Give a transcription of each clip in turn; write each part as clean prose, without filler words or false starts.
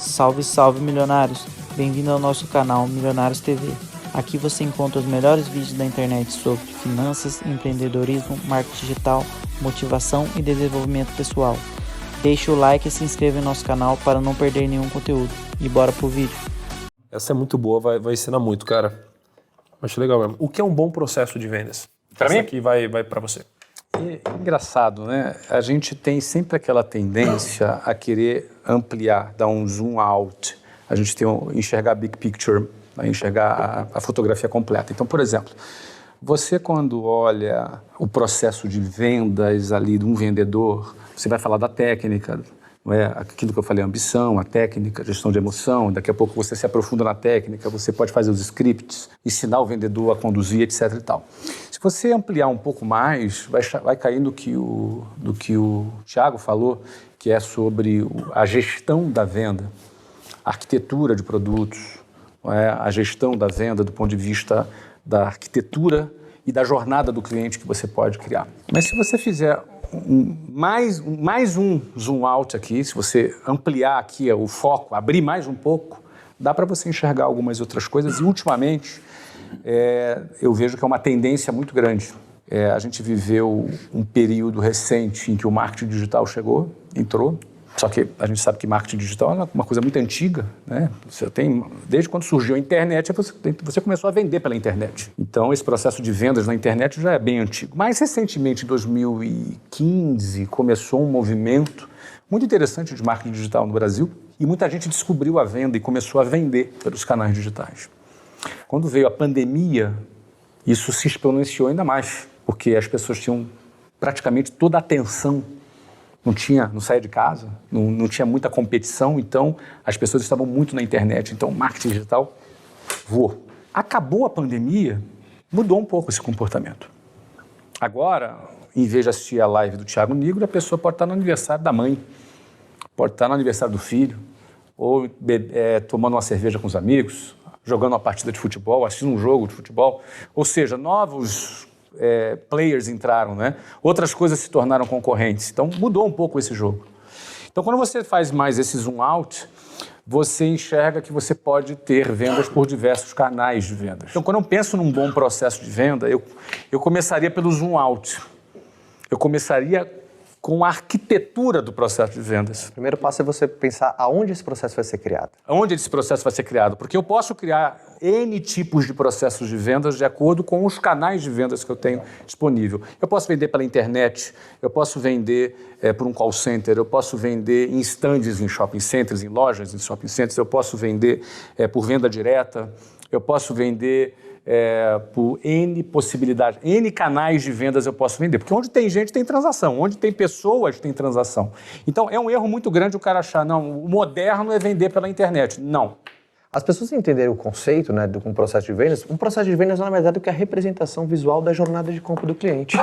Salve, salve milionários! Bem-vindo ao nosso canal Milionários TV. Aqui você encontra os melhores vídeos da internet sobre finanças, empreendedorismo, marketing digital, motivação e desenvolvimento pessoal. Deixe o like e se inscreva em nosso canal para não perder nenhum conteúdo. E bora pro vídeo. Essa é muito boa, vai ensinar muito, cara. Acho legal mesmo. O que é um bom processo de vendas? Para mim? Aqui vai para você. É engraçado, né? A gente tem sempre aquela tendência a querer ampliar, dar um zoom out. A gente tem enxergar a big picture, a enxergar a fotografia completa. Então, por exemplo, você quando olha o processo de vendas ali de um vendedor, você vai falar da técnica, não é? Aquilo que eu falei, a ambição, a técnica, a gestão de emoção, daqui a pouco você se aprofunda na técnica, você pode fazer os scripts, ensinar o vendedor a conduzir, etc. e tal. Se você ampliar um pouco mais, vai cair do que o Thiago falou, que é sobre a gestão da venda, a arquitetura de produtos, não é? A gestão da venda do ponto de vista da arquitetura e da jornada do cliente que você pode criar. Mas se você fizer mais um zoom out aqui, se você ampliar aqui o foco, abrir mais um pouco, dá para você enxergar algumas outras coisas. E ultimamente, eu vejo que é uma tendência muito grande. A gente viveu um período recente em que o marketing digital entrou. Só que a gente sabe que marketing digital é uma coisa muito antiga, né? Desde quando surgiu a internet, você começou a vender pela internet. Então, esse processo de vendas na internet já é bem antigo. Mais recentemente, em 2015, começou um movimento muito interessante de marketing digital no Brasil e muita gente descobriu a venda e começou a vender pelos canais digitais. Quando veio a pandemia, isso se exponenciou ainda mais, porque as pessoas tinham praticamente toda a atenção. Não saía de casa, não tinha muita competição, então as pessoas estavam muito na internet, então o marketing digital voou. Acabou a pandemia, mudou um pouco esse comportamento. Agora, em vez de assistir a live do Thiago Nigro, a pessoa pode estar no aniversário da mãe, pode estar no aniversário do filho, ou tomando uma cerveja com os amigos, jogando uma partida de futebol, assistindo um jogo de futebol, ou seja, novos players entraram, né? Outras coisas se tornaram concorrentes. Então, mudou um pouco esse jogo. Então, quando você faz mais esse zoom out, você enxerga que você pode ter vendas por diversos canais de vendas. Então, quando eu penso num bom processo de venda, eu começaria pelo zoom out. Eu começaria com a arquitetura do processo de vendas. O primeiro passo é você pensar aonde esse processo vai ser criado. Aonde esse processo vai ser criado? Porque eu posso criar N tipos de processos de vendas de acordo com os canais de vendas que eu tenho disponível. Eu posso vender pela internet, eu posso vender por um call center, eu posso vender em stands em shopping centers, em lojas em shopping centers, eu posso vender por venda direta, eu posso vender por N possibilidades, N canais de vendas eu posso vender, porque onde tem gente tem transação, onde tem pessoas tem transação. Então é um erro muito grande o cara achar, não, o moderno é vender pela internet. Não. As pessoas entenderem o conceito, né, um processo de vendas, um processo de vendas na verdade é que é a representação visual da jornada de compra do cliente.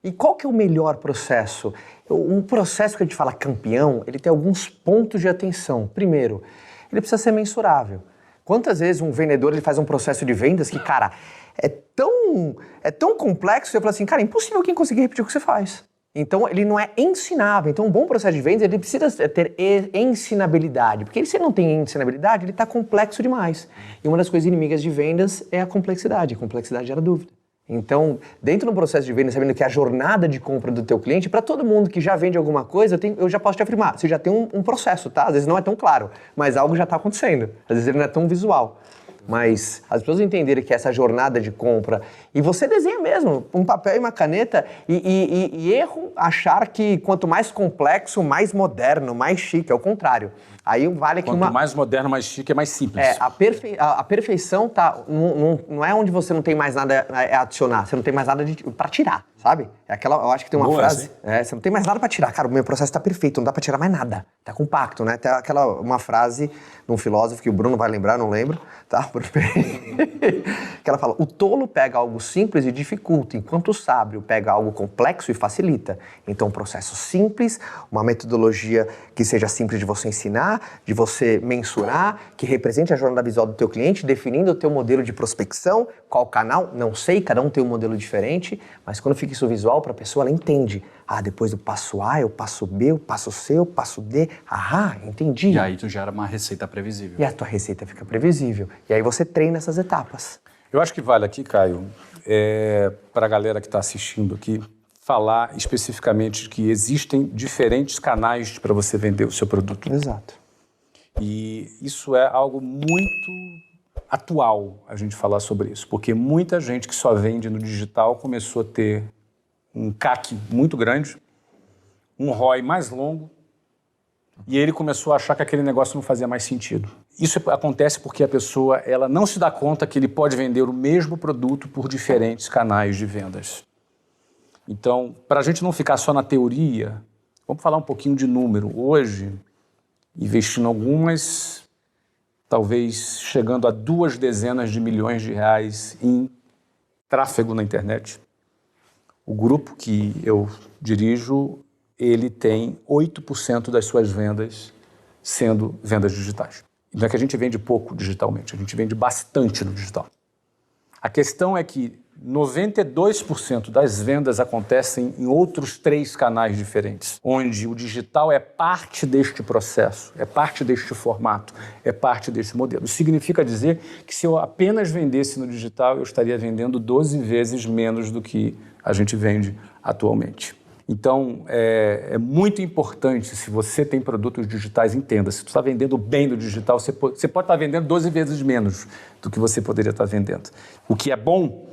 E qual que é o melhor processo? Um processo que a gente fala campeão, ele tem alguns pontos de atenção. Primeiro, ele precisa ser mensurável. Quantas vezes um vendedor ele faz um processo de vendas que, cara, é tão complexo, você fala assim, cara, é impossível quem conseguir repetir o que você faz. Então, ele não é ensinável. Então, um bom processo de vendas, ele precisa ter ensinabilidade. Porque se ele não tem ensinabilidade, ele está complexo demais. E uma das coisas inimigas de vendas é a complexidade. A complexidade gera dúvida. Então, dentro do processo de venda, sabendo que a jornada de compra do teu cliente, para todo mundo que já vende alguma coisa, eu já posso te afirmar, você já tem um processo, tá? Às vezes não é tão claro, mas algo já está acontecendo. Às vezes ele não é tão visual. Mas as pessoas entenderem que essa jornada de compra, e você desenha mesmo, um papel e uma caneta, e erro achar que quanto mais complexo, mais moderno, mais chique, é o contrário. Aí vale que Quanto mais moderno, mais chique, é mais simples. A perfeição não é onde você não tem mais nada a adicionar, você não tem mais nada para tirar, sabe? Eu acho que tem uma frase, você não tem mais nada para tirar. Cara, o meu processo está perfeito, não dá para tirar mais nada. Tá compacto, né? Tem uma frase de um filósofo que o Bruno vai lembrar, não lembro, tá? Que ela fala, o tolo pega algo simples e dificulta, enquanto o sábio pega algo complexo e facilita. Então, um processo simples, uma metodologia que seja simples de você ensinar, de você mensurar, que represente a jornada visual do teu cliente, definindo o teu modelo de prospecção, qual canal, não sei, cada um tem um modelo diferente, mas quando fica isso visual para a pessoa, ela entende. Ah, depois do passo A, eu passo B, eu passo C, eu passo D. Ah, entendi. E aí tu gera uma receita previsível. E a tua receita fica previsível. E aí você treina essas etapas. Eu acho que vale aqui, Caio, para a galera que está assistindo aqui, falar especificamente que existem diferentes canais para você vender o seu produto. Exato. E isso é algo muito atual, a gente falar sobre isso, porque muita gente que só vende no digital começou a ter um CAC muito grande, um ROI mais longo, e ele começou a achar que aquele negócio não fazia mais sentido. Isso acontece porque a pessoa ela não se dá conta que ele pode vender o mesmo produto por diferentes canais de vendas. Então, para a gente não ficar só na teoria, vamos falar um pouquinho de número. Hoje, investindo algumas, talvez chegando a 2 dezenas de milhões de reais em tráfego na internet. O grupo que eu dirijo, ele tem 8% das suas vendas sendo vendas digitais. Não é que a gente vende pouco digitalmente, a gente vende bastante no digital. A questão é que 92% das vendas acontecem em outros 3 canais diferentes, onde o digital é parte deste processo, é parte deste formato, é parte desse modelo. Isso significa dizer que se eu apenas vendesse no digital, eu estaria vendendo 12 vezes menos do que a gente vende atualmente. Então, é muito importante, se você tem produtos digitais, entenda, se tu está vendendo bem no digital, você pode estar vendendo 12 vezes menos do que você poderia estar vendendo. O que é bom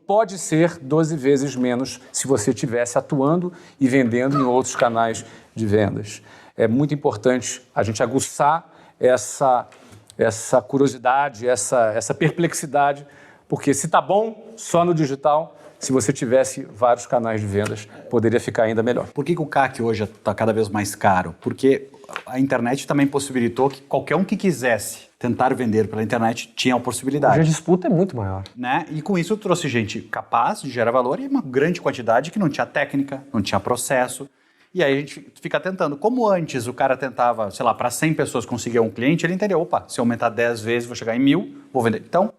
pode ser 12 vezes menos se você estivesse atuando e vendendo em outros canais de vendas. É muito importante a gente aguçar essa curiosidade, essa perplexidade, porque se está bom só no digital, se você tivesse vários canais de vendas, poderia ficar ainda melhor. Por que o CAC hoje está cada vez mais caro? Porque a internet também possibilitou que qualquer um que quisesse tentar vender pela internet tinha a possibilidade. Hoje a disputa é muito maior. Né? E com isso trouxe gente capaz de gerar valor e uma grande quantidade que não tinha técnica, não tinha processo. E aí a gente fica tentando. Como antes o cara tentava, sei lá, para 100 pessoas conseguir um cliente, ele entendeu, opa, se eu aumentar 10 vezes, vou chegar em 1.000, vou vender. Então,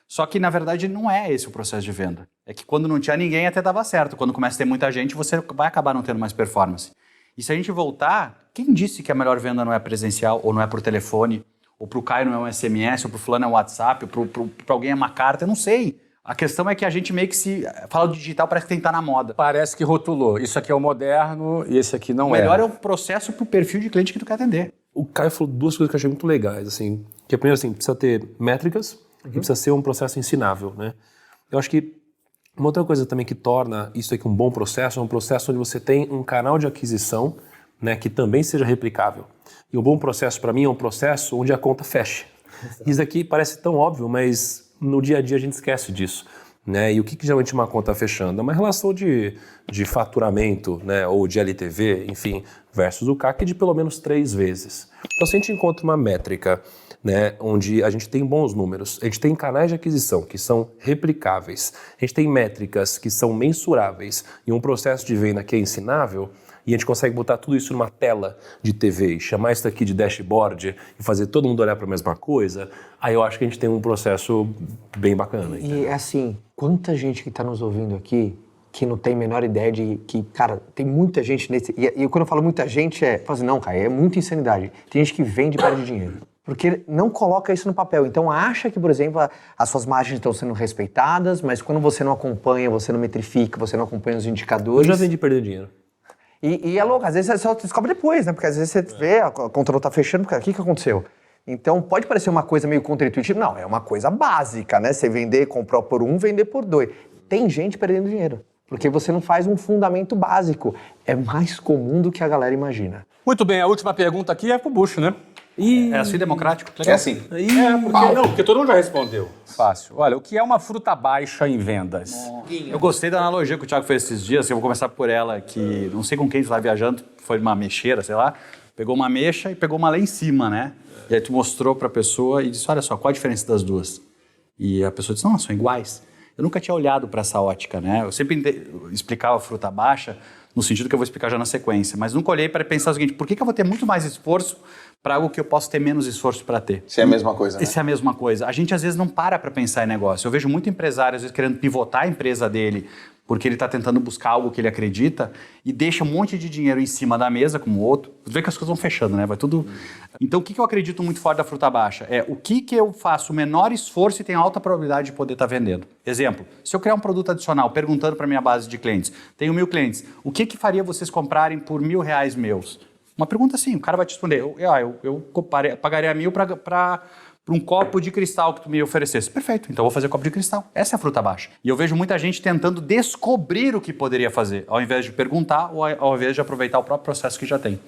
só que na verdade não é esse o processo de venda. É que quando não tinha ninguém até dava certo. Quando começa a ter muita gente, você vai acabar não tendo mais performance. E se a gente voltar, quem disse que a melhor venda não é presencial, ou não é por telefone, ou para o Caio não é um SMS, ou para o fulano é um WhatsApp, ou para alguém é uma carta, eu não sei. A questão é que a gente meio que se fala do digital, parece que tem que estar na moda. Parece que rotulou. Isso aqui é o moderno e esse aqui não O melhor é o processo para o perfil de cliente que tu quer atender. O Caio falou 2 coisas que eu achei muito legais, assim. Que primeiro, assim, precisa ter métricas e precisa ser um processo ensinável, né? Eu acho que uma outra coisa também que torna isso aqui um bom processo é um processo onde você tem um canal de aquisição, né, que também seja replicável. E um bom processo para mim é um processo onde a conta fecha. Isso aqui parece tão óbvio, mas no dia a dia a gente esquece disso. Né? E o que geralmente uma conta fechando? É uma relação de faturamento, né, ou de LTV, enfim, versus o CAC de pelo menos 3 vezes. Então se a gente encontra uma métrica, né, onde a gente tem bons números, a gente tem canais de aquisição que são replicáveis, a gente tem métricas que são mensuráveis e um processo de venda que é ensinável, e a gente consegue botar tudo isso numa tela de TV e chamar isso daqui de dashboard e fazer todo mundo olhar para a mesma coisa, aí eu acho que a gente tem um processo bem bacana. E assim, quanta gente que está nos ouvindo aqui que não tem a menor ideia de que, cara, tem muita gente nesse... E quando eu falo muita gente, falo assim, não, cara, é muita insanidade. Tem gente que vende e perde dinheiro. Porque não coloca isso no papel. Então acha que, por exemplo, as suas margens estão sendo respeitadas, mas quando você não acompanha, você não metrifica, você não acompanha os indicadores... Eu já vendi perder dinheiro. E é louco, às vezes você só descobre depois, né? Porque às vezes você vê, a conta não tá fechando, porque o que aconteceu? Então pode parecer uma coisa meio contra-intuitiva, não, é uma coisa básica, né? Você vender, comprar por 1, vender por 2. Tem gente perdendo dinheiro, porque você não faz um fundamento básico. É mais comum do que a galera imagina. Muito bem, a última pergunta aqui é pro Bucho, né? É assim democrático? É assim. Porque todo mundo já respondeu. Fácil. Olha, o que é uma fruta baixa em vendas? Eu gostei da analogia que o Thiago fez esses dias, que eu vou começar por ela, que não sei com quem tu estava viajando, foi uma mexeira, sei lá, pegou uma mexa e pegou uma lá em cima, né? E aí tu mostrou para a pessoa e disse, olha só, qual a diferença das duas? E a pessoa disse, não, são iguais. Eu nunca tinha olhado para essa ótica, né? Eu sempre explicava fruta baixa no sentido que eu vou explicar já na sequência, mas nunca olhei para pensar o seguinte, por que eu vou ter muito mais esforço para algo que eu posso ter menos esforço para ter? Isso é a mesma coisa, né? Isso é a mesma coisa. A gente às vezes não para pensar em negócio. Eu vejo muito empresário às vezes querendo pivotar a empresa dele porque ele está tentando buscar algo que ele acredita e deixa um monte de dinheiro em cima da mesa, como o outro. Você vê que as coisas vão fechando, né? Vai tudo... Então, o que eu acredito muito forte da fruta baixa? É o que eu faço o menor esforço e tenho alta probabilidade de poder estar vendendo. Exemplo, se eu criar um produto adicional perguntando para a minha base de clientes, tenho 1.000 clientes, o que faria vocês comprarem por R$1.000 meus? Uma pergunta assim, o cara vai te responder, eu pagaria 1.000 para um copo de cristal que tu me oferecesse. Perfeito, então eu vou fazer copo de cristal. Essa é a fruta baixa. E eu vejo muita gente tentando descobrir o que poderia fazer, ao invés de perguntar ou ao invés de aproveitar o próprio processo que já tem.